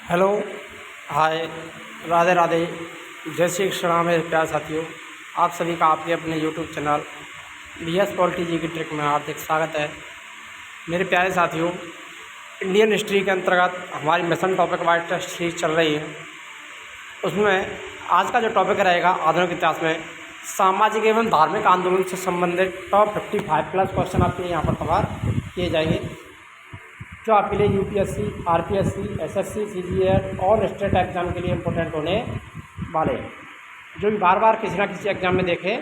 Hello, हाय, राधे राधे, जय श्री कृष्ण मेरे प्यारे साथियों। आप सभी का आपके अपने यूट्यूब चैनल BS पॉलिटी जी की ट्रिक में हार्दिक स्वागत है। मेरे प्यारे साथियों, इंडियन हिस्ट्री के अंतर्गत हमारी mission topic wise test series चल रही है। उसमें आज का जो टॉपिक रहेगा आधुनिक इतिहास में सामाजिक एवं धार्मिक आंदोलन से संबंधित टॉप 55 प्लस क्वेश्चन आपके यहाँ पर कवर किए जाएंगे, जो आपके लिए UPSC, RPSC, SSC, CGL और स्टेट एग्ज़ाम के लिए इम्पोर्टेंट होने वाले हैं, जो भी बार बार किसी ना किसी एग्ज़ाम में देखे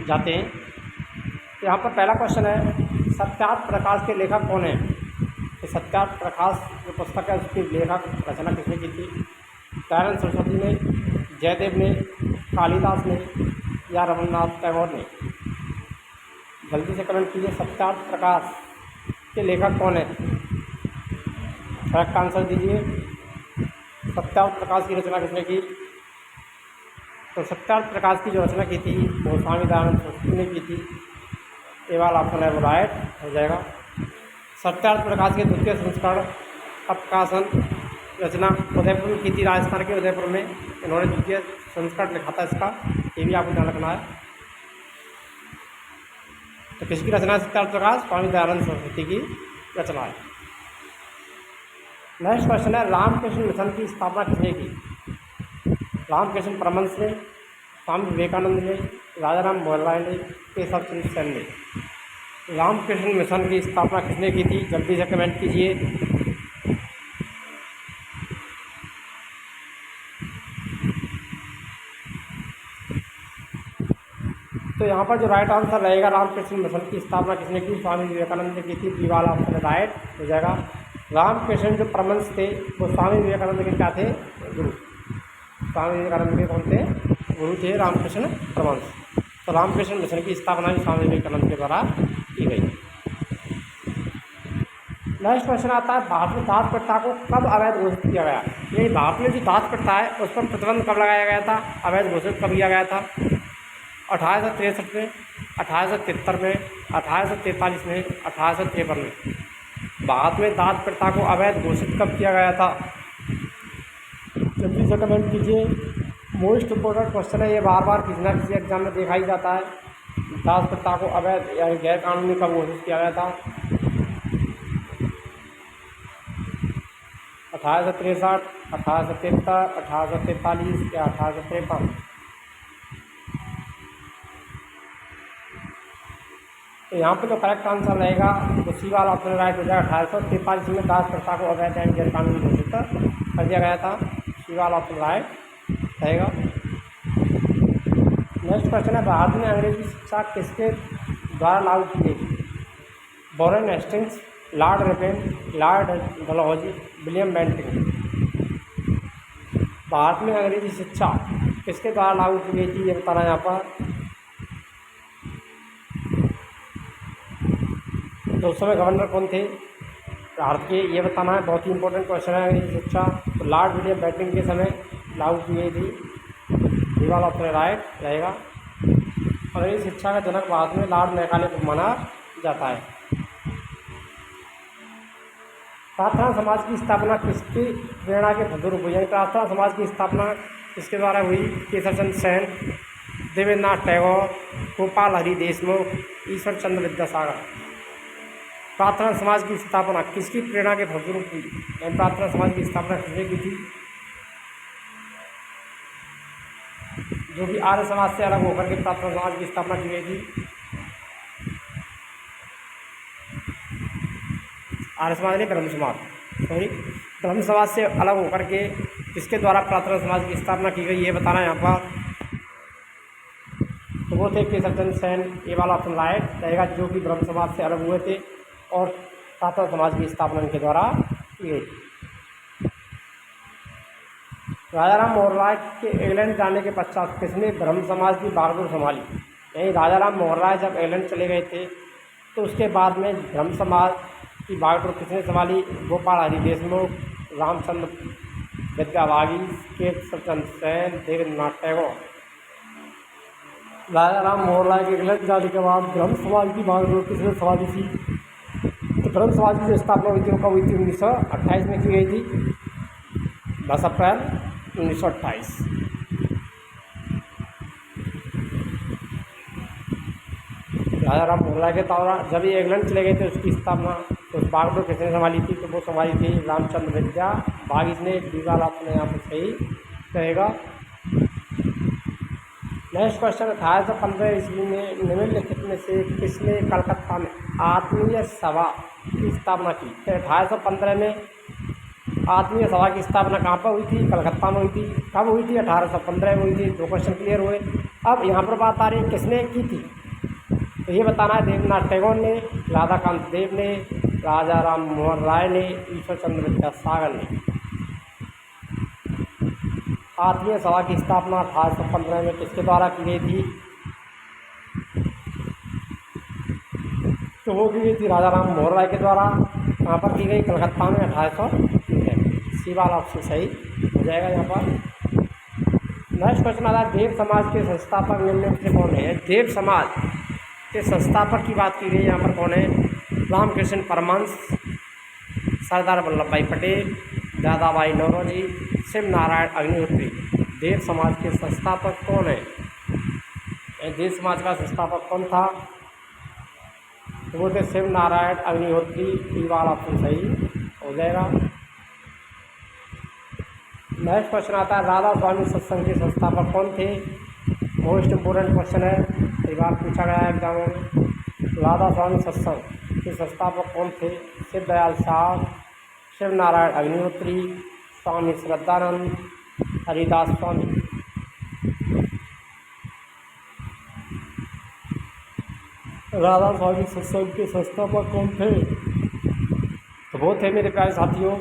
जाते हैं। तो यहाँ पर पहला क्वेश्चन है, सत्यार्थ प्रकाश के लेखक कौन है? तो सत्यार्थ प्रकाश जो पुस्तक है उसकी लेखक रचना किसने की थी? दयानंद सरस्वती ने, जयदेव ने, कालिदास ने या रवींद्रनाथ टैगोर ने? जल्दी से कमेंट कीजिए, सत्यार्थ प्रकाश के लेखक कौन है? करेक्ट आंसर दीजिए। सत्यार्थ प्रकाश की रचना किसने की? तो सत्यार्थ प्रकाश की जो रचना की थी वो स्वामी दयानंद सरस्वती ने की थी। ये वाला ऑप्शन है वो राइट हो जाएगा। सत्यार्थ प्रकाश के द्वितीय संस्करण का प्रकाशन रचना उदयपुर में की थी, राजस्थान के उदयपुर में इन्होंने द्वितीय संस्करण लिखा था इसका, ये भी आपको ध्यान रखना है। तो किसकी रचना है सत्यार्थ प्रकाश? स्वामी दयानंद सरस्वती की रचना है। नेक्स्ट क्वेश्चन है, रामकृष्ण मिशन की स्थापना किसने की? रामकृष्ण परमहंस ने, स्वामी विवेकानंद ने, राजाराम मोहन राय ने, केशव चंद्र सेन ने? रामकृष्ण मिशन की स्थापना किसने की थी? जल्दी से कमेंट कीजिए। तो यहाँ पर जो राइट आंसर रहेगा, रामकृष्ण मिशन की स्थापना किसने की? स्वामी विवेकानंद ने की थी। बी वाला ऑप्शन राइट हो जाएगा। रामकृष्ण जो परमहंस थे वो स्वामी विवेकानंद के क्या थे? गुरु। स्वामी विवेकानंद के कौन थे? गुरु थे रामकृष्ण परमहंस। तो रामकृष्ण मिशन की स्थापना भी स्वामी विवेकानंद के द्वारा की गई। नेक्स्ट क्वेश्चन आता है, भारत में दास प्रथा को कब अवैध घोषित किया गया? यही भारत में जो दास प्रथा है उस पर प्रतिबंध कब लगाया गया था? अवैध घोषित कब किया गया था? 1863 में, 1873 में, 1843 में, 1853 में? भारत में दास प्रथा को अवैध घोषित कब किया गया था? जल्दी से कमेंट कीजिए। मोस्ट इम्पोर्टेंट क्वेश्चन है ये, बार बार किसी न किसी एग्जाम में देखा ही जाता है। दास प्रथा को अवैध यानी गैर कानूनी कब घोषित किया गया था? 1863, 1873, 1843 या 1853? तो यहाँ पे जो करेक्ट आंसर रहेगा वो सी वाला ऑप्शन राइट हो जाएगा। 1843 में दास प्रथा को अवैध एवं गैर कानूनी घोषित कर दिया गया था। सी वाला ऑप्शन राइट रहेगा। नेक्स्ट क्वेश्चन है, भारत में अंग्रेजी शिक्षा किसके द्वारा लागू की गई? Warren Hastings, Lord Ripon, Lord Dalhousie, William Bentinck? भारत में अंग्रेजी शिक्षा किसके द्वारा लागू की गई थी ये बताना है यहाँ पर। तो उस समय गवर्नर कौन थे भारत के, ये बताना है। बहुत ही इंपॉर्टेंट क्वेश्चन है अंग्रेजी शिक्षा। तो लॉर्ड विलियम बेंटिंग के समय लागू की गई थी। ये वाला ऑप्शन राइट रहेगा। अंग्रेजी शिक्षा का जनक भारत में लॉर्ड मैकाले को माना जाता है। प्रार्थना समाज की स्थापना किसकी प्रेरणा के फलस्वरूप हुई? प्रार्थना समाज की स्थापना किसके द्वारा हुई? केशव चंद्र सेन, देवेंद्रनाथ टैगोर, गोपाल हरि देशमुख, ईश्वर चंद्र विद्यासागर? प्रार्थना समाज की स्थापना किसकी प्रेरणा के फलस्वरूप हुई? प्रार्थना समाज की स्थापना किसने की थी? जो कि आर्य समाज से अलग होकर के प्रार्थना समाज की स्थापना की गई थी। आर्य समाज नहीं, ब्रह्म समाज, सॉरी, ब्रह्म समाज से अलग होकर के किसके द्वारा प्रार्थना समाज की स्थापना की गई ये बताना है यहाँ पर। तो वो थे केशव चंद्र सेन। ये वाला ऑप्शन राइट रहेगा, जो कि ब्रह्म समाज से अलग हुए थे और प्रार्थना समाज की स्थापना इनके द्वारा की गई। राजाराम मोहन राय के इंग्लैंड जाने के पश्चात किसने ब्रह्म समाज की बागडोर संभाली? यही राजाराम मोहन राय जब इंग्लैंड चले गए थे तो उसके बाद में ब्रह्म समाज की बागडोर किसने संभाली? गोपाल हरि देशमुख, रामचंद्र विद्यावागी, केशव चंद्र सेन, देवेंद्रनाथ टैगोर? राजाराम मोहन राय के इंग्लैंड जाने के बाद ब्रह्म समाज की बागडोर किसने संभाली थी? तो ब्रह्म समाज की जो स्थापना हुई थी वो कब हुई थी? 1928 में की गई थी। 10 अप्रैल 1928। राजा राम मोहन राय के द्वारा जब ये इंग्लैंड चले गए थे उसकी स्थापना उस बाग को किसने संभाली थी? तो वो संभाली थी रामचंद्र विद्या बाग। इसने दीवार आपने यहाँ पर सही रहेगा। नेक्स्ट क्वेश्चन, 1815 ईस्वी में निम्नलिखित में से किसने कलकत्ता में आत्मीय सभा की स्थापना की? तो 1815 में आत्मीय सभा की स्थापना कहाँ पर हुई थी? कलकत्ता में हुई थी। कब हुई थी? 1815 में हुई थी। 2 क्वेश्चन क्लियर हुए। अब यहाँ पर बात आ रही है किसने की थी, तो ये बताना है देवेंद्रनाथ टैगोर ने, राधाकांत देव ने, राजा राम मोहन राय ने, ईश्वर चंद्र विद्यासागर ने। आत्मीय सभा की स्थापना 1815 में किसके द्वारा की गई थी? तो वो की गई थी राजा राम मोहन राय के द्वारा। यहाँ पर की गई कलकत्ता में 1815। सी वाला ऑप्शन सही हो जाएगा यहाँ पर। नेक्स्ट क्वेश्चन आता है देव समाज के संस्थापक निम्न से कौन है? देव समाज के संस्थापक की बात की गई यहाँ पर कौन है? रामकृष्ण परमहंस, सरदार वल्लभ भाई पटेल, दादा भाई नौरोजी, शिव नारायण अग्निहोत्री। देव समाज के संस्थापक कौन है? देव समाज का संस्थापक कौन था? तो वो थे शिव नारायण अग्निहोत्री। ई वाला ऑप्शन सही हो जाएगा। नेक्स्ट क्वेश्चन आता है राधा स्वामी सत्संग के संस्थापक कौन थे? मोस्ट इम्पोर्टेंट क्वेश्चन है, कई बार पूछा गया है एग्जामों में। राधा स्वामी सत्संग के संस्थापक कौन थे? शिव दयाल साहब, शिव नारायण अग्निहोत्री, स्वामी श्रद्धानंद, हरिदास स्वामी। राधा स्वामी सत्संग के संस्थापक कौन थे? तो वो थे मेरे प्यारे साथियों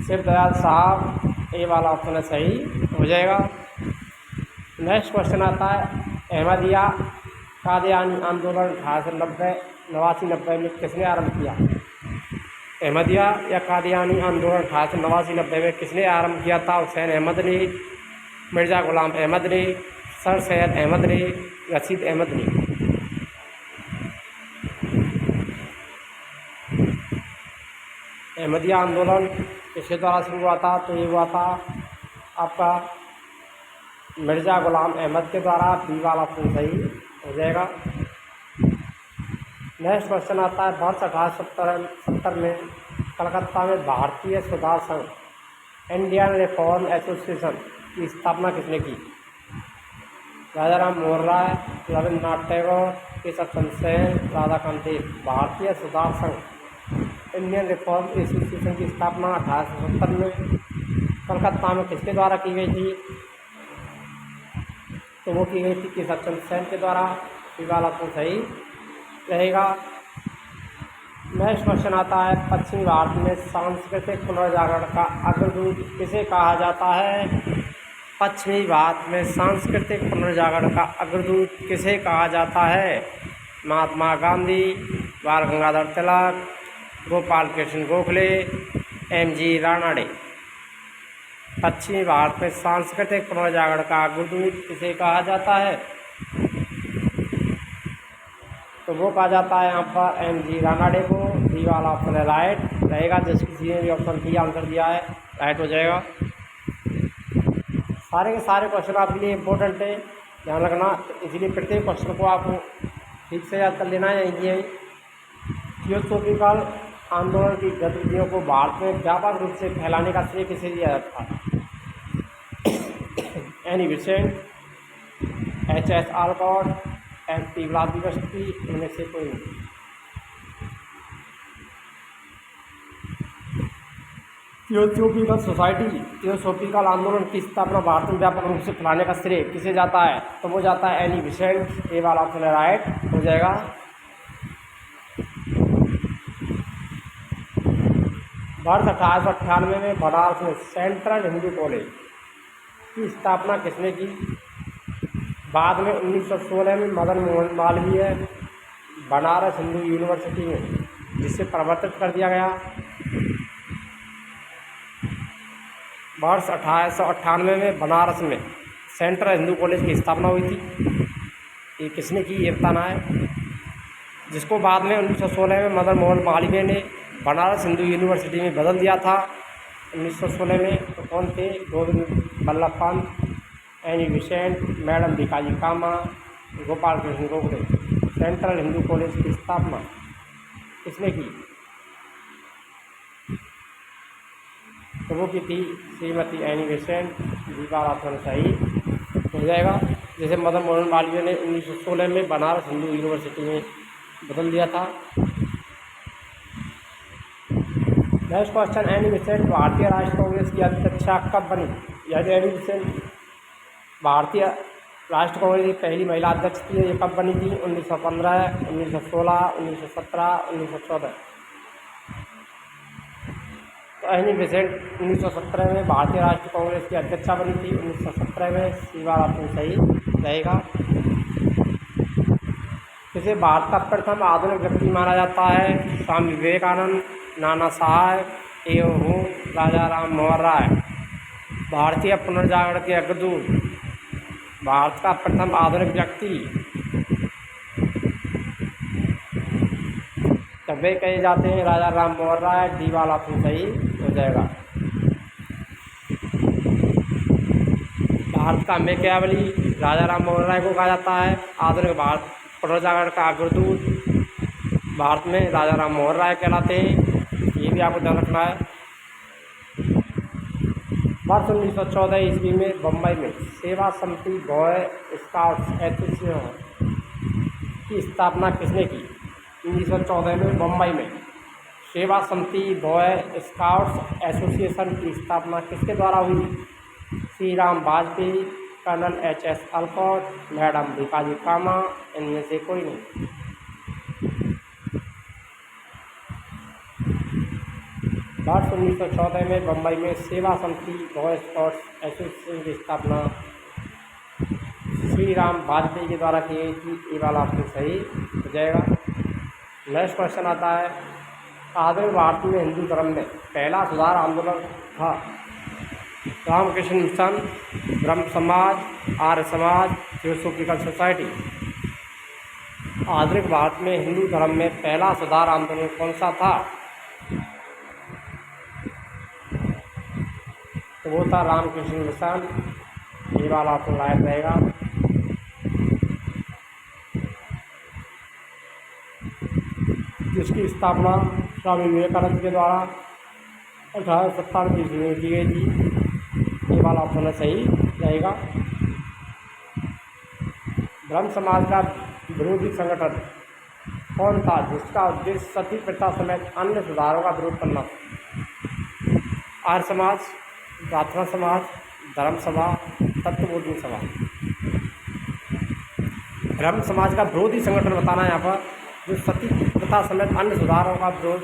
शिव दयाल साहब। ये वाला ऑप्शन सही हो जाएगा। नेक्स्ट क्वेश्चन आता है अहमदिया कादियानी आंदोलन 1890 में किसने आरंभ किया? अहमदिया या कादियानी आंदोलन 1890 में किसने आरंभ किया था? हुसैन अहमद ने, मिर्ज़ा गुलाम अहमद ने, सर सैयद अहमद ने, रशीद अहमद ने। अहमदिया आंदोलन किसके द्वारा शुरू हुआ था? तो ये हुआ था आपका मिर्ज़ा गुलाम अहमद के द्वारा। बी वाला ऑप्शन सही हो जाएगा। नेक्स्ट क्वेश्चन आता है वर्ष 1870 में कलकत्ता में भारतीय सुधार संघ इंडियन रिफॉर्म एसोसिएशन की स्थापना किसने की? राजा राम मोहन राय, रविन्द्रनाथ टैगोर, केशव चंद्र सेन, राधाकांत देव। भारतीय सुधार संघ इंडियन रिफॉर्म एसोसिएशन की स्थापना 1870 में कलकत्ता में किसके द्वारा की गई थी? तो वो की गई थी केशव चंद्र सेन के द्वारा। ये वाला तो सही रहेगा। नेक्स्ट क्वेश्चन आता है पश्चिमी भारत में सांस्कृतिक पुनर्जागरण का अग्रदूत किसे कहा जाता है? पश्चिमी भारत में सांस्कृतिक पुनर्जागरण का अग्रदूत किसे कहा जाता है? महात्मा गांधी, बाल गंगाधर तिलक, गोपाल कृष्ण गोखले, एम.जी. रानडे। पश्चिमी भारत में सांस्कृतिक पुनर्जागरण का अग्रदूत किसे कहा जाता है? तो वो कहा जाता है यहाँ पर एम.जी. रानडे को। डी वाला ऑप्शन है राइट रहेगा। जिस किसी ने भी ऑप्शन डी आंसर दिया है राइट हो जाएगा। सारे के सारे क्वेश्चन आपके लिए इम्पोर्टेंट है, ध्यान रखना। इसलिए प्रत्येक क्वेश्चन को आपको ठीक से याद कर लेना है। यही थियोसॉफिकल आंदोलन की गतिविधियों को भारत में व्यापक रूप से फैलाने का श्रेय किसे दिया जाता है? Annie Besant, H.S. आलकॉट, F.P. व्लादिमिर्स्की, इनमें से कोई नहीं। थियोसॉफिकल सोसाइटी, थियोसॉफिकल आंदोलन की स्थापना भारत में व्यापक रूप से फैलाने का श्रेय किसे जाता है? तो वो जाता है एनी बेसेंट। ये वाला ऑप्शन राइट हो जाएगा। वर्ष 1898 में बनारस में सेंट्रल हिंदू कॉलेज की स्थापना किसने की? बाद में 1916 में मदन मोहन मालवीय बनारस हिंदू यूनिवर्सिटी में जिसे परिवर्तित कर दिया गया। वर्ष 1898 में बनारस में सेंट्रल हिंदू कॉलेज की स्थापना हुई थी। ये किसने की ये बताना है, जिसको बाद में 1916 में मदन मोहन मालवीय ने बनारस हिंदू यूनिवर्सिटी में बदल दिया था 1916 में। तो कौन थे? Govind Ballabh Pant, Annie Besant, madam Bhikaji Cama, Gopal Krishna Gokhale. Central Hindu college की स्थापना किसने की? तो वो की थी श्रीमती एनी बेसेंट। दीवार ऑप्शन सही हो जाएगा। जैसे मदन मोहन मालवीय ने 1916 में बनारस हिंदू यूनिवर्सिटी में बदल दिया था। नेक्स्ट क्वेश्चन, एनी बेसेंट भारतीय राष्ट्रीय कांग्रेस की अध्यक्षा कब बनी? यदि एनी बेसेंट भारतीय राष्ट्रीय कांग्रेस की पहली महिला अध्यक्ष थी, ये कब बनी थी? 1915, 1916, 1917, 1914। तो एनी बेसेंट 1917 में भारतीय राष्ट्रीय कांग्रेस की अध्यक्षा बनी थी। 1917 में सीवार ऑप्शन सही रहेगा। इसे भारत का प्रथम आधुनिक व्यक्ति माना जाता है? स्वामी विवेकानंद, नाना साहेब एवं राजा राम मोहन राय। भारतीय पुनर्जागरण के अग्रदूत, भारत का प्रथम आधुनिक व्यक्ति तब वे कहे जाते हैं राजा राम मोहन राय। डी वाला ऑप्शन सही हो जाएगा। भारत का मैकियावेली राजा राम मोहन राय को कहा जाता है। आधुनिक भारत पुनर्जागरण का अग्रदूत भारत में राजा राम मोहन राय कहलाते हैं। ये भी आपको ध्यान रखना है। वर्ष 1914 ईस्वी में बम्बई में सेवा समिति बॉय स्काउट्स एसोसिएशन की स्थापना किसने की? 1914 में बम्बई में सेवा समिति बॉय स्काउट्स एसोसिएशन की स्थापना किसके द्वारा हुई? Shri Ram Vajpayee, colonel HS. Olcott, madam Bhikaji Cama, इनमें से कोई नहीं। वर्ष 1914 में बम्बई में सेवा समिति बॉय स्काउट्स एसोसिएशन की स्थापना श्री राम वाजपेयी के द्वारा की गई थी। ये वाला ऑप्शन सही हो जाएगा। नेक्स्ट क्वेश्चन आता है, आधुनिक भारत में हिंदू धर्म में पहला सुधार आंदोलन था? रामकृष्ण मिशन, ब्रह्म समाज, आर्य समाज, थियोसॉफिकल सोसाइटी। आधुनिक भारत में हिंदू धर्म में पहला सुधार आंदोलन कौन सा था? तो वो था रामकृष्ण मिशन। ये वाला ऑप्शन लायक रहेगा। जिसकी स्थापना स्वामी विवेकानंद के द्वारा 1897 ईस्वी में की गई थी। ये वाला ऑप्शन सही रहेगा। ब्रह्म समाज का विरोधी संगठन कौन था जिसका उद्देश्य सती प्रथा समेत अन्य सुधारों का विरोध करना? आर्य समाज, प्रार्थना समाज, धर्म सभा, तत्वबोधिनी सभा। ब्रह्म समाज का विरोधी संगठन बताना है यहाँ पर, जो सती प्रथा समेत अन्य सुधारों का विरोध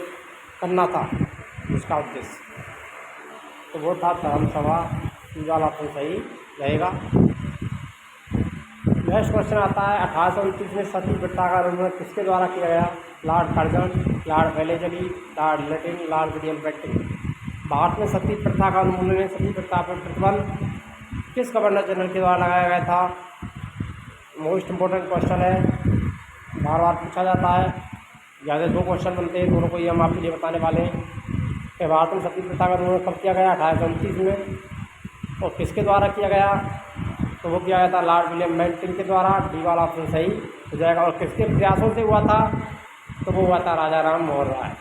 करना था जिसका उद्देश्य, तो वो था धर्म सभा। वाला ऑप्शन सही रहेगा। नेक्स्ट क्वेश्चन आता है, 1829 में सती प्रथा का उन्मूलन किसके द्वारा किया गया? Lord Curzon, Lord Wellesley, Lord Lytton, Lord William Bentinck. भारत में सती प्रथा का उन्मूलन है, सती प्रथा पर प्रतिबंध किस गवर्नर जनरल के द्वारा लगाया गया था? मोस्ट इम्पोर्टेंट क्वेश्चन है, बार बार पूछा जाता है। ज़्यादा 2 क्वेश्चन बनते हैं, दोनों को ही हम आपके लिए बताने वाले हैं कि भारत में सती प्रथा का उन्मूलन कब किया गया? 1829 में। और किसके द्वारा किया गया? तो वो किया गया था लॉर्ड विलियम बेंटिंग के द्वारा। डी वाला ऑप्शन सही हो जाएगा। और किसके प्रयासों से हुआ था? तो वो हुआ था राजा राम मोहन राय।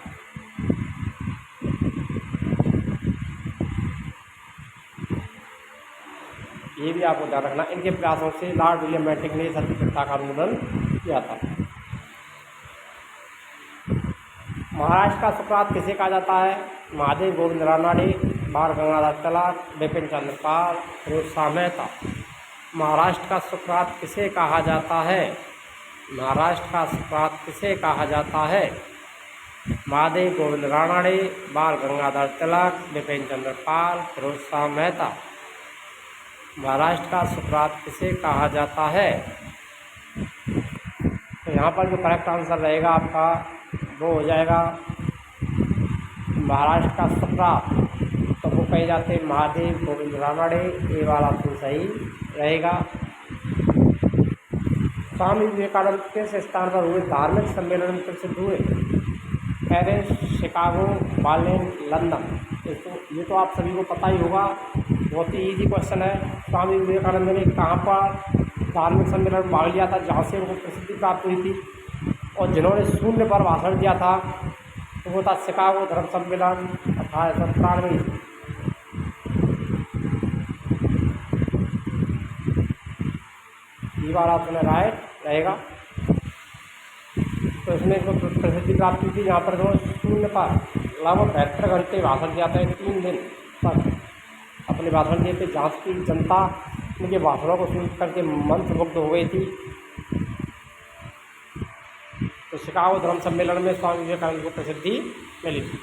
ये भी आपको ध्यान रखना, इनके प्रयासों से लॉर्ड विलियम बेंटिंग ने सती प्रथा का उन्मूलन किया था। महाराष्ट्र का सुकरात किसे कहा जाता है? महादेव गोविंद रानडे, बाल गंगाधर तिलक, बिपिन चंद्र पाल, फिरोज शाह मेहता। महाराष्ट्र का सुकरात किसे कहा जाता है? महाराष्ट्र का सुकरात किसे कहा जाता है? महादेव गोविंद रानडे, बाल गंगाधर तिलक, बिपिन चंद्र पाल, फिरोज शाह मेहता। महाराष्ट्र का सुकरात किसे कहा जाता है? तो यहाँ पर जो करेक्ट आंसर रहेगा आपका वो हो जाएगा महाराष्ट्र का सुकरात, तो वो कहे जाते हैं महादेव गोविंद रानडे। ये वाला ऑप्शन सही रहेगा। स्वामी विवेकानंद किस स्थान पर हुए धार्मिक सम्मेलन में प्रसिद्ध हुए? Paris, Chicago, Berlin, London. ये तो आप सभी को पता ही होगा, बहुत ही ईजी क्वेश्चन है। स्वामी विवेकानंद ने कहाँ पर धार्मिक सम्मेलन में भाग लिया था जहाँ से उनको प्रसिद्धि प्राप्त हुई थी, और जिन्होंने शून्य पर भाषण दिया था तो वो था शिकागो धर्म सम्मेलन 1893। ये बार आपने राइट रहेगा। तो इसमें इसको प्रसिद्धि प्राप्त हुई थी जहाँ पर जो शून्य पर लगभग 72 घंटे भाषण दिया था, 3 दिन तक अपने भाषण दिए थे, जहाँ की जनता उनके भाषणों को सुन करके मंत्रमुग्ध हो गई थी। तो शिकागो धर्म सम्मेलन में स्वामी विवेकानंद को प्रसिद्धि मिली थी।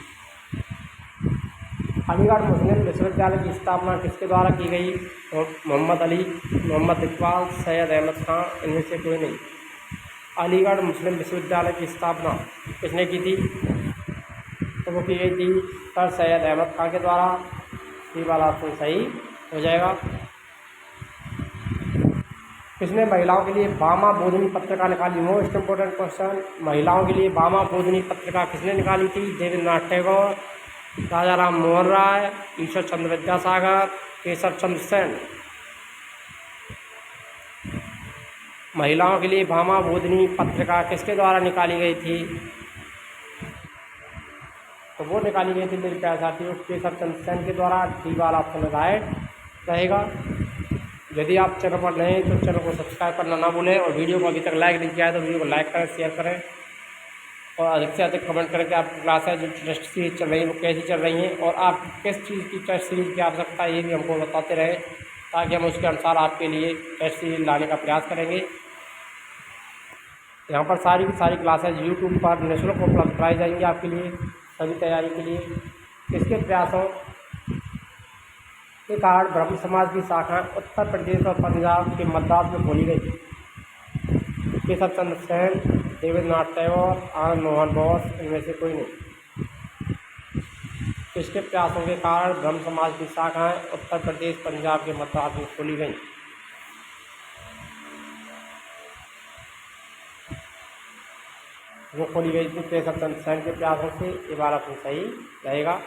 अलीगढ़ मुस्लिम विश्वविद्यालय की स्थापना किसके द्वारा की गई? तो मोहम्मद अली, मोहम्मद इकबाल, सैयद अहमद खां, इनमें से कोई नहीं। अलीगढ़ मुस्लिम विश्वविद्यालय की स्थापना किसने की थी? तो वो की गई थी सर सैयद अहमद खां के द्वारा। ये वाला तो सही हो जाएगा। किसने महिलाओं के लिए बामा बोधनी पत्रिका निकाली? Most important question. महिलाओं के लिए बामा बोधनी पत्रिका किसने निकाली थी? देवेंद्रनाथ टैगोर, राजा राम मोहन राय, ईश्वर चंद्र विद्यासागर, केशव चंद्र सेन। महिलाओं के लिए बामा बोधनी पत्रिका किसके द्वारा निकाली गई थी? तो वो निकाली गई थी मेरे प्यारे साथियों केशव चंद्र सेन के द्वारा। डी वाला ऑप्शन राइट रहेगा। यदि आप चैनल पर नए हैं तो चैनल को सब्सक्राइब करना ना भूलें, और वीडियो को अभी तक लाइक नहीं किया है तो वीडियो को लाइक करें, शेयर करें, और अधिक से अधिक कमेंट करें कि आपकी क्लासें जो टेस्ट सीरीज चल रही है वो कैसी चल रही हैं, और आप किस चीज़ की टेस्ट सीरीज की आवश्यकता है ये भी हमको बताते रहें, ताकि हम उसके अनुसार आपके लिए टेस्ट सीरीज लाने का प्रयास करेंगे। यहाँ पर सारी की सारी क्लासेज यूट्यूब पर निःशुल्क उपलब्ध कराई जाएंगी आपके लिए सभी तैयारी के लिए। इसके प्रयासों के कारण ब्रह्म समाज की शाखा उत्तर प्रदेश और पंजाब के मद्रास में खोली गई। केशव चंद्र सेन, देवेंद्रनाथ टैगोर, आनंद मोहन बोस, इनमें से कोई नहीं। इसके प्रयासों के कारण ब्रह्म समाज की शाखाएं उत्तर प्रदेश पंजाब के मद्रास में खोली गई। वो खोली गई थी केशव चंद्र सेन के प्रयासों से। ये बार आपको सही रहेगा।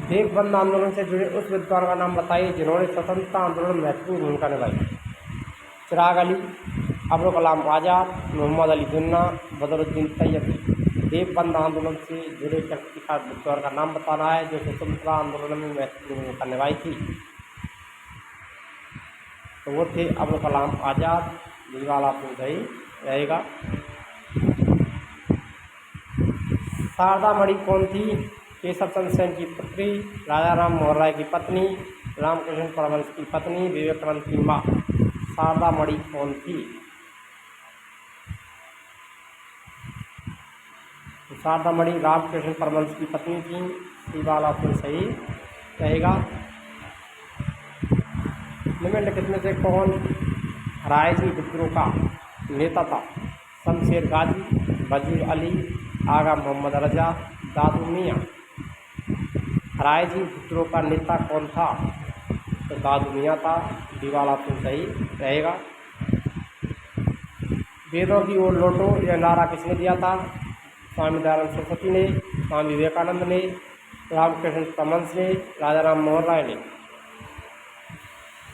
देश बंद आंदोलन से जुड़े उस विद्वान का नाम बताइए जिन्होंने स्वतंत्रता आंदोलन में महत्वपूर्ण भूमिका निभाई। चिराग अली, अब्दुल कलाम आज़ाद, मोहम्मद अली जिन्ना, बदरुद्दीन तैयबी। देश बंद आंदोलन से जुड़े व्यक्ति का विद्वान का नाम बताना है जो स्वतंत्रता आंदोलन में महत्वपूर्ण भूमिका निभाई थी। तो वो थे अब्दुल कलाम आज़ाद। ये वाला आपको सही रहेगा। शारदा मणि कौन थी? केशव चंद्र सेन की पुत्री, राजा राम मोहन राय की पत्नी, रामकृष्ण परमहंस की पत्नी, विवेकानंद की माँ। शारदा मणि कौन थी? तो शारदा मणि रामकृष्ण परमहंस की पत्नी थी। ये वाला ऑप्शन सही रहेगा। निम्नलिखित में से कौन रायजी विद्रोह का नेता था? शमशेर गाजी, वजीर अली, आगा मोहम्मद रजा, दादू मियाँ। रायजी विद्रोह का नेता कौन था? तो दादू मियाँ था। दीवाला तो सही रहेगा। वेदों की ओर लौटो यह नारा किसने दिया था? स्वामी दयानंद सरस्वती ने, स्वामी विवेकानंद ने, रामकृष्ण परमहंस ने, राजा राम मोहन राय ने।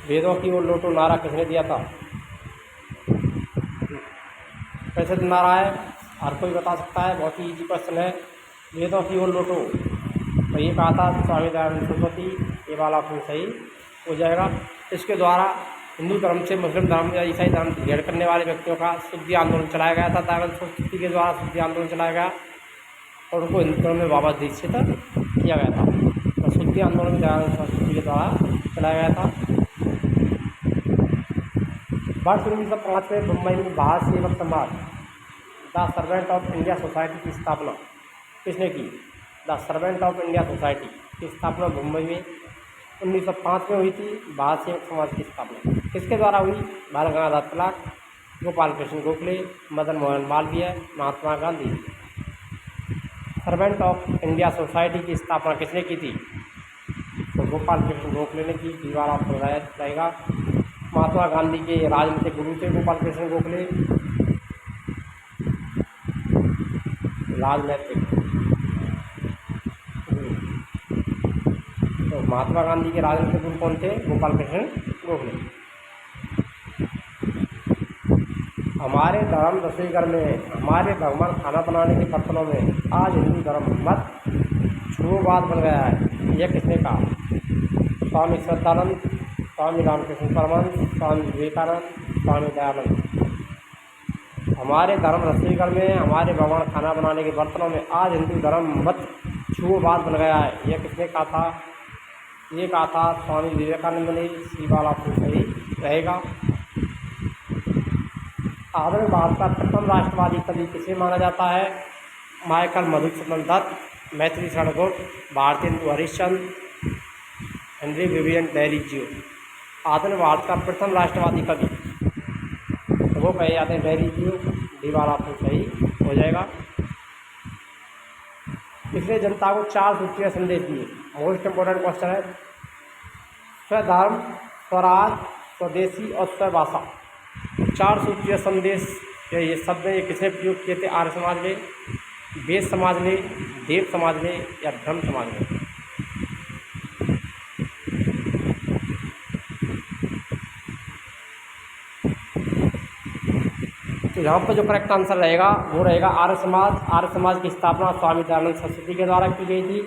वेदों की ओर लौटो नारा किसने दिया था? प्रसिद्ध नारा है, हर कोई बता सकता है, बहुत ही इजी क्वेश्चन है। वेदों की ओर लौटो तो ये कहा था स्वामी दयानंद सरस्वती। ये वाला ऑप्शन सही हो जाएगा। इसके द्वारा हिंदू धर्म से मुस्लिम धर्म या ईसाई धर्म भेड़ करने वाले व्यक्तियों का शुद्धि आंदोलन चलाया गया था। दयानंद सरस्वती के द्वारा शुद्धि आंदोलन चलाया गया और उनको हिंदू धर्म में वापस दीक्षित किया गया था। तो शुद्धि आंदोलन दयानंद सरस्वती के द्वारा चलाया गया था। वर्ष 1905 में मुंबई में भारत सेवक समाज the servant of India society की स्थापना किसने की? The servant of India society की स्थापना मुंबई में 1905 में हुई थी। भारत सेवक समाज की स्थापना किसके द्वारा हुई? Bal Gangadhar Tilak, Gopal Krishna Gokhale, Madan Mohan Malaviya, Mahatma Gandhi. Servant of India society की स्थापना किसने की थी? तो गोपाल कृष्ण गोखले ने की। दीवार आप रहेगा। महात्मा गांधी के राजनीतिक गुरु थे गोपाल कृष्ण गोखले। राजनैतिक तो महात्मा गांधी के राजनीतिक गुरु कौन थे? गोपाल कृष्ण गोखले। हमारे धर्म रसोई घर में हमारे भगवान खाना बनाने के बर्तनों में आज हिंदू धर्म मत छूबाद बन गया है, यह किसने कहा? स्वामी श्रद्धानंद, स्वामी रामकृष्ण परमहंस, स्वामी विवेकानंद, स्वामी दयानंद। हमारे धर्म रसोई घर में हमारे भगवान खाना बनाने के बर्तनों में आज हिंदू धर्म मत छूबाद बन गया है, यह किसने कहा था? ये कहा था स्वामी विवेकानंद ने। सी वाला आपको सही रहेगा। आधुनिक भारत का प्रथम राष्ट्रवादी कवि किसे माना जाता है? Michael Madhusudan Dutt, Maithili Sharangupt, Bharatendu Harishchandra, Henry Vivian Derozio. आधुनिक भारत का प्रथम राष्ट्रवादी कवि तो वो कहे जाते हैं डेरिजियो। डी वाला आपको सही हो जाएगा। इसने जनता को 4 सूत्रीय संदेश दिए। मोस्ट इम्पोर्टेंट क्वेश्चन है। स्वधर्म, स्वराज, स्वदेशी और स्वभाषा। 4 सूत्रीय संदेश ये शब्द ये किसने प्रयोग किए थे? आर्य समाज ने, वेद समाज ने, देव समाज ने या ब्रह्म समाज ने? तो यहाँ पर जो करेक्ट आंसर रहेगा वो रहेगा आर्य समाज। आर्य समाज की स्थापना स्वामी दयानंद सरस्वती के द्वारा की गई थी,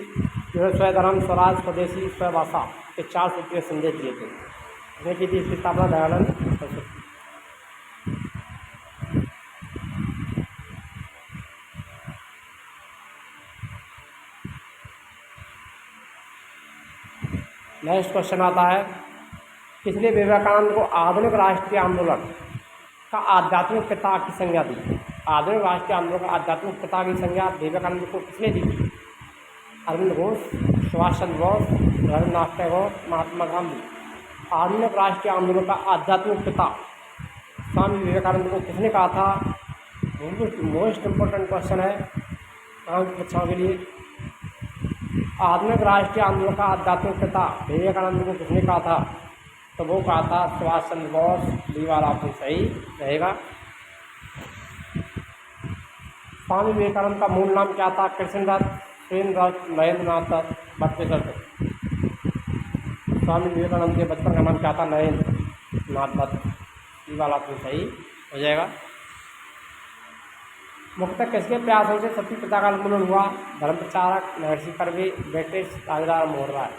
जो स्वधर्म, स्वराज, स्वदेशी, स्वभाषा के 4 सूत्रीय संदेश दिए थे। इसने की थी इसकी स्थापना दयानंद सरस्वती। नेक्स्ट क्वेश्चन आता है, किसने विवेकानंद को आधुनिक राष्ट्रीय आंदोलन का आध्यात्मिक पिता की संज्ञा दी? आधुनिक राष्ट्रीय आंदोलन का आध्यात्मिक पिता की संज्ञा विवेकानंद को किसने दी? अरविंद घोष, सुभाष चंद्र बोस, रविन्द्रनाथ टैगोर, महात्मा गांधी। आधुनिक राष्ट्रीय आंदोलन का आध्यात्मिक पिता स्वामी विवेकानंद को किसने कहा था? मोस्ट इम्पोर्टेंट क्वेश्चन है बच्चों के लिए। आधुनिक राष्ट्रीय आंदोलन का आध्यात्मिक पिता विवेकानंद को किसने कहा था? तो वो कहा था सुभाष चंद्र बोस। डी वाला आपको सही रहेगा। स्वामी विवेकानंद का मूल नाम क्या था? कृष्णदत्त, सुरेंद्रदत्त, महेंद्रनाथ दत्त, बटवेश्वर दत्त। स्वामी विवेकानंद के बचपन का नाम क्या था? नरेंद्रनाथ दत्त। डी वाला आपको सही हो जाएगा। मुख्यतः किसके प्रयासों से सती प्रथा का उन्मूलन हुआ? धर्म प्रचारक, महर्षि कर्वे, ब्रिटिश, राजा मोहन राय।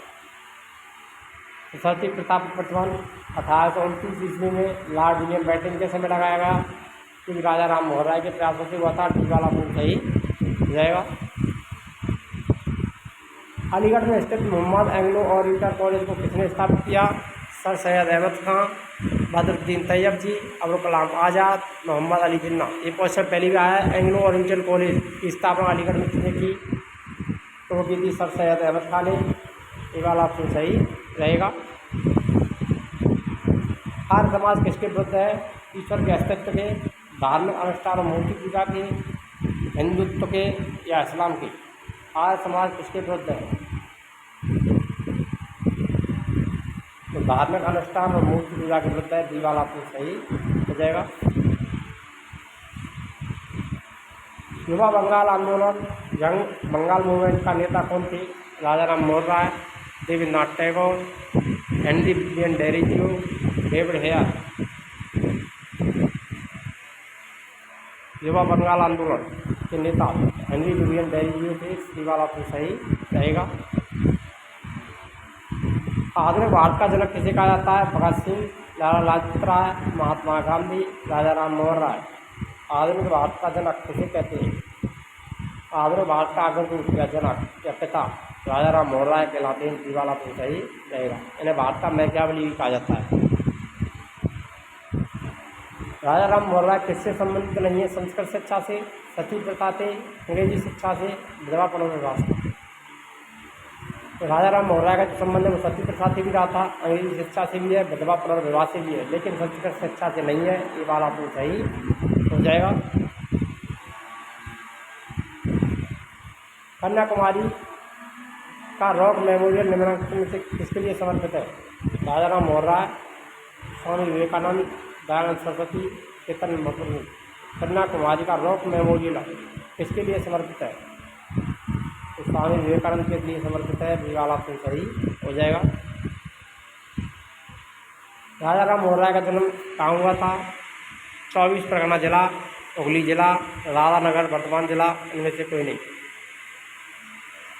सती प्रथा पर प्रतिबंध 1829 ईस्वी में लॉर्ड विलियम बेंटिंक के समय लगाया गया, क्योंकि राजा राम मोहन राय के प्रयासों से हुआ था। डी वाला आपको सही हो जाएगा। अलीगढ़ में स्थित मोहम्मद एंग्लो ओरिएंटल कॉलेज को किसने स्थापित किया? सर सैयद अहमद खां, बदरुद्दीन तैयब जी, अबुल कलाम आज़ाद, मोहम्मद अली जिन्ना। ये क्वेश्चन पहले भी आया है। एंग्लो ओरिएंटल कॉलेज की स्थापना अलीगढ़ में किसने की? तो वो की थी सर सैयद अहमद खान ने। ये वाला आपको सही रहेगा। आर्य समाज किसके विरुद्ध है? ईश्वर के अस्तित्व के, धार्मिक अनुष्ठान और मूर्ति पूजा के, हिंदुत्व के या इस्लाम के? आर्य समाज किसके विरुद्ध है? तो धार्मिक अनुष्ठान और मूर्ति पूजा के विरुद्ध है। डी वाला आपको सही हो जाएगा। युवा बंगाल आंदोलन, यंग बंगाल मूवमेंट का नेता कौन थे? Raja Ram Mohan Roy, Rabindranath Tagore, Henry Vivian Derozio, David Hare. युवा बंगाल आंदोलन के नेता हेनरी विवियन डेरिजियो थे। सी वाला आपको सही रहेगा। आधुनिक भारत का जनक किसे कहा जाता है? भगत सिंह, लाला लाजपत राय, महात्मा गांधी, राजा राम मोहन राय। आधुनिक भारत का जनक किसे कहते हैं? आधुनिक भारत का अग्रदूत या जनक या पिता राजा राम मोहन राय कहलाते हैं। डी वाला तो सही रहेगा। इन्हें भारत का मैकियावेली भी कहा जाता है। राजा राम मोहन राय किससे संबंधित नहीं है? संस्कृत शिक्षा से, सती प्रथा से, अंग्रेजी शिक्षा से, विधवा पुनर्विवाह से। तो राजा राम मोहन राय का जो संबंध है वो सती प्रथा से भी रहा था, अंग्रेजी शिक्षा से भी है, विधवा पुनर्विवाह से भी है, लेकिन संस्कृत शिक्षा से नहीं है। ये वाला आपको सही हो जाएगा। कन्याकुमारी का रॉक मेमोरियल निम्नलिखित में से किसके लिए समर्पित है? राजा राम मोहन राय, स्वामी विवेकानंद, दयानंद सरस्वती, चेतन महाप्रभु। कन्याकुमारी का रॉक मेमोरियल किसके लिए समर्पित है? तो स्वामी विवेकानंद के लिए समर्पित है, बी वाला ऑप्शन सही हो जाएगा। राजा राम मोहन राय का जन्म कहाँ हुआ था? 24 परगना जिला, हुगली जिला, राधानगर वर्धमान जिला, इनमें से कोई नहीं।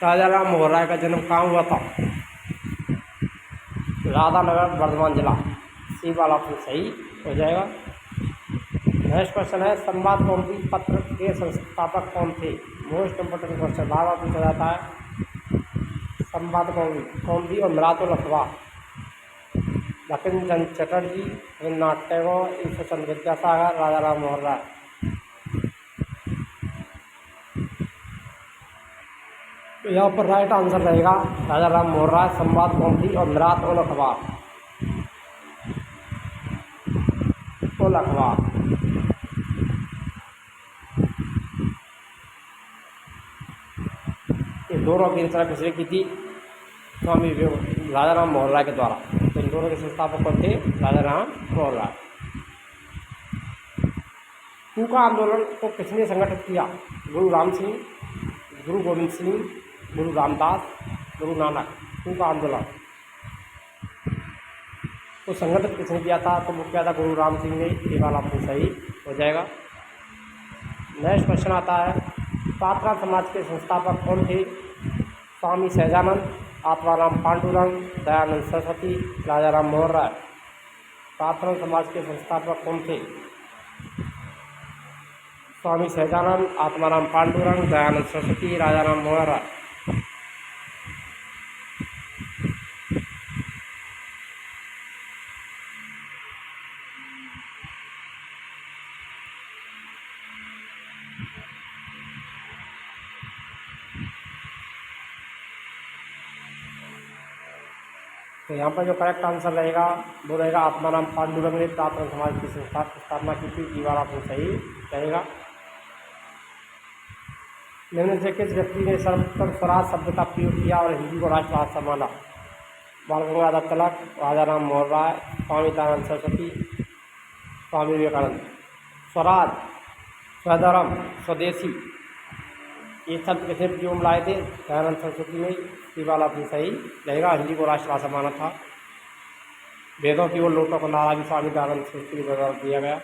राजा राम मोहन राय का जन्म कहाँ हुआ था? राधानगर वर्धमान जिला, सी वाला ऑप्शन सही हो जाएगा। नेक्स्ट क्वेश्चन है, संवाद कौमुदी पत्र के संस्थापक कौन थे? मोस्ट इम्पोर्टेंट क्वेश्चन, बार बार पूछा जाता है। संवाद कौमुदी और मिरातुल अखबार, बंकिम चंद्र चटर्जी, रविन्द्रनाथ टैगोर, ईश्वर चंद्र विद्यासागर, राजा राम मोहन राय। तो यहाँ पर राइट आंसर रहेगा राजा राम मोहन राय, संवाद कौमुदी और मिरातुल अखबार। ये दोनों की रचना किसने की थी? स्वामी राजा राम मोहन राय के द्वारा। तो इन दोनों के संस्थापक कौन थे? राजा राम मोहन राय। कूका आंदोलन को किसने संगठित किया? गुरु राम सिंह, गुरु गोविंद सिंह, गुरु रामदास, गुरु नानक। कूका आंदोलन को संगठित किसने किया था? तो वो किया था गुरु राम सिंह ने। ये वाला ऑप्शन सही हो जाएगा। नेक्स्ट क्वेश्चन आता है, पात्रा समाज के संस्थापक कौन थे? स्वामी सहजानंद, आत्माराम पांडुरंग, दयानंद सरस्वती, राजा राम मोहन राय। पात्रा समाज के संस्थापक कौन थे? स्वामी सहजानंद, आत्माराम पांडुरंग, दयानंद सरस्वती, राजा राम मोहन राय। तो यहाँ पर जो करेक्ट आंसर रहेगा वो रहेगा आत्माराम पांडुरंग ने पात्र समाज की स्थापना की थी। ये वाला ऑप्शन सही रहेगा। निम्न से किस व्यक्ति ने सर्वप्रथम स्वराज शब्द का प्रयोग किया और हिंदी को राष्ट्रभाषा माना? बाल गंगाधर तिलक, राजा राम मोहन राय, स्वामी दयानंद सरस्वती, स्वामी विवेकानंद। स्वराज, स्वधर्म, स्वदेशी, ये शब्द किसने प्रयोग में लाए थे? दयानंद सरस्वती ने। ये वाला भी सही रहेगा। हिंदी को राष्ट्रभाषा माना था। वेदों की ओर लोटों को नारा भी स्वामी दयानंद सरस्वती के द्वारा दिया गया।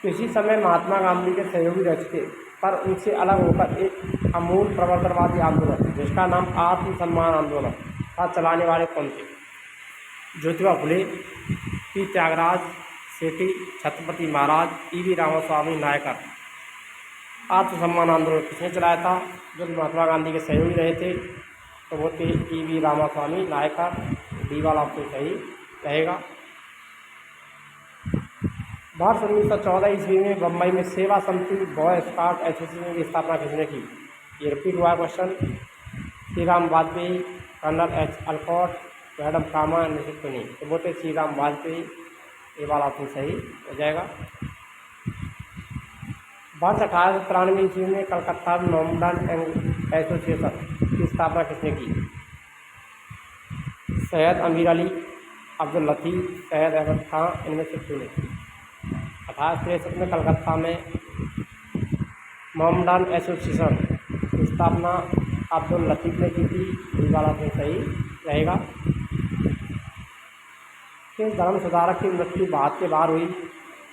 इसी समय महात्मा गांधी के सहयोगी रह चुके पर उनसे अलग होकर एक अमूल प्रवर्तनवादी आंदोलन जिसका नाम आत्मसम्मान आंदोलन था चलाने वाले कौन थे? ज्योतिबा फुले, पी त्यागराज, सेठी, छत्रपति महाराज, ईवी रामास्वामी नायकर। आत्मसम्मान आंदोलन किसने चलाया था? जो महात्मा गांधी के सहयोगी रहे थे तो वो थे ईवी रामास्वामी नायकर। डी वाला ऑप्शन सही रहेगा। वर्ष 1914 ईस्वी में बम्बई में सेवा समिति बॉय स्काउट एसोसिएशन की स्थापना किसने की? ये रिपीट हुआ question. Shri Ram Vajpayee, colonel H Olcott, madam Cama, निश्चित नहीं। तो वो थे श्री राम वाजपेयी। ये वाला ऑप्शन सही हो जाएगा। वर्ष 1893 ईस्वी में कलकत्ता में मोहम्मदन एसोसिएशन की स्थापना किसने की? सैयद अमीर अली, अब्दुल लतीफ़, सैयद अहमद खां, इनमें से कोई नहीं। 1863 में कलकत्ता में मोहम्मदन एसोसिएशन की स्थापना अब्दुल लतीफ़ ने की थी। ये वाला तो सही रहेगा। किस धर्म सुधारक की मृत्यु भारत के बाहर हुई?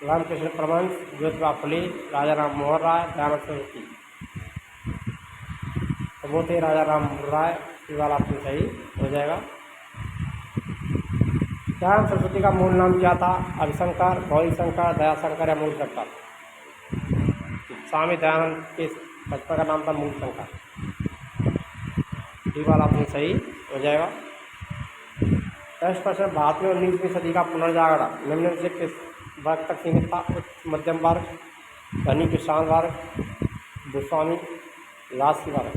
रामकृष्ण परमहंस, ज्योतिबा फुले, राजा राम मोहन राय, दयानंद सरस्वती। तो वो थे राजा राम मोहन राय। ये वाला ऑप्शन सही हो जाएगा। दयानंद सरस्वती का मूल नाम क्या था? अभिशंकर, गौरीशंकर, दयाशंकर या मूलशंकर? स्वामी दयानंद के बचपन का नाम था मूलशंकर। ये वाला ऑप्शन सही हो जाएगा। नेक्स्ट क्वेश्चन, भारत में 19वीं सदी का पुनर्जागरण निम्न से किस वर्ग तक सीमित था? उच्च मध्यम वर्ग, धनी किसान वर्ग, भूस्वामी, राजसी वर्ग।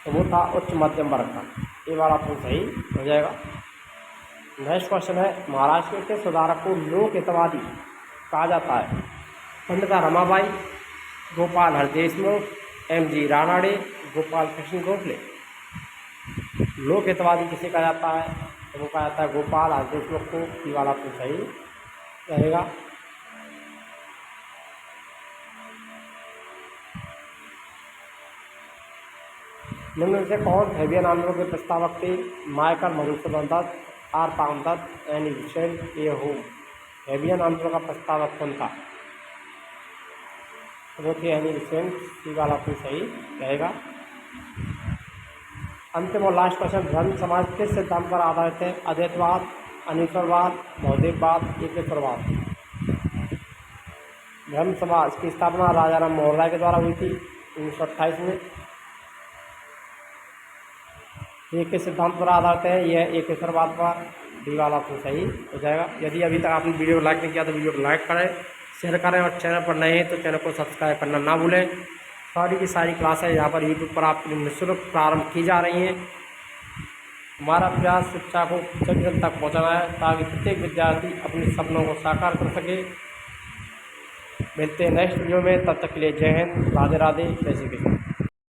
तो वो था उच्च मध्यम वर्ग का। ये वाला ऑप्शन सही हो जाएगा। नेक्स्ट क्वेश्चन है, महाराष्ट्र के सुधारक को लोक हितवादी कहा जाता है? पंडिता रमाबाई, गोपाल हर देशमुख, एम.जी. रानाडे, गोपाल कृष्ण गोखले। लोक हितवादी किसे कहा जाता है? तो वो कहा जाता है गोपाल, आज देश लोग को सी वाला तो सही रहेगा। निम्न से कौन फेबियन आंदोलन के प्रस्तावक थे? माइकल मधुसूदन दत्त, आर पाउंड Dutt, Annie Besant, A Hume. Fabian आंदोलन का प्रस्तावक कौन था? वो थे एनी बेसेंट, सी वाला तो सही रहेगा। अंतिम और लास्ट क्वेश्चन, ब्रह्म समाज किस सिद्धांत पर आधारित है? अद्वैतवाद, अनीश्वरवाद, भौतिकवाद, एकेश्वरवाद। ब्रह्म समाज की स्थापना राजा राम मोहन राय के द्वारा हुई थी 1928 में। ये किस सिद्धांत पर आधारित है? यह एकेश्वरवाद पर, डी वाला तो सही हो जाएगा। यदि अभी तक आपने वीडियो को लाइक नहीं किया तो वीडियो को लाइक करें, शेयर करें और चैनल पर नए हैं तो चैनल को सब्सक्राइब करना ना भूलें। सारी की सारी क्लासें यहाँ पर यूट्यूब पर आपके लिए निःशुल्क प्रारंभ की जा रही हैं। हमारा प्रयास शिक्षा को जन जन तक पहुँचाना है ताकि प्रत्येक विद्यार्थी अपने सपनों को साकार कर सके। मिलते हैं नेक्स्ट वीडियो में, तब तक के लिए जय हिंद, राधे राधे, जय श्री कृष्ण।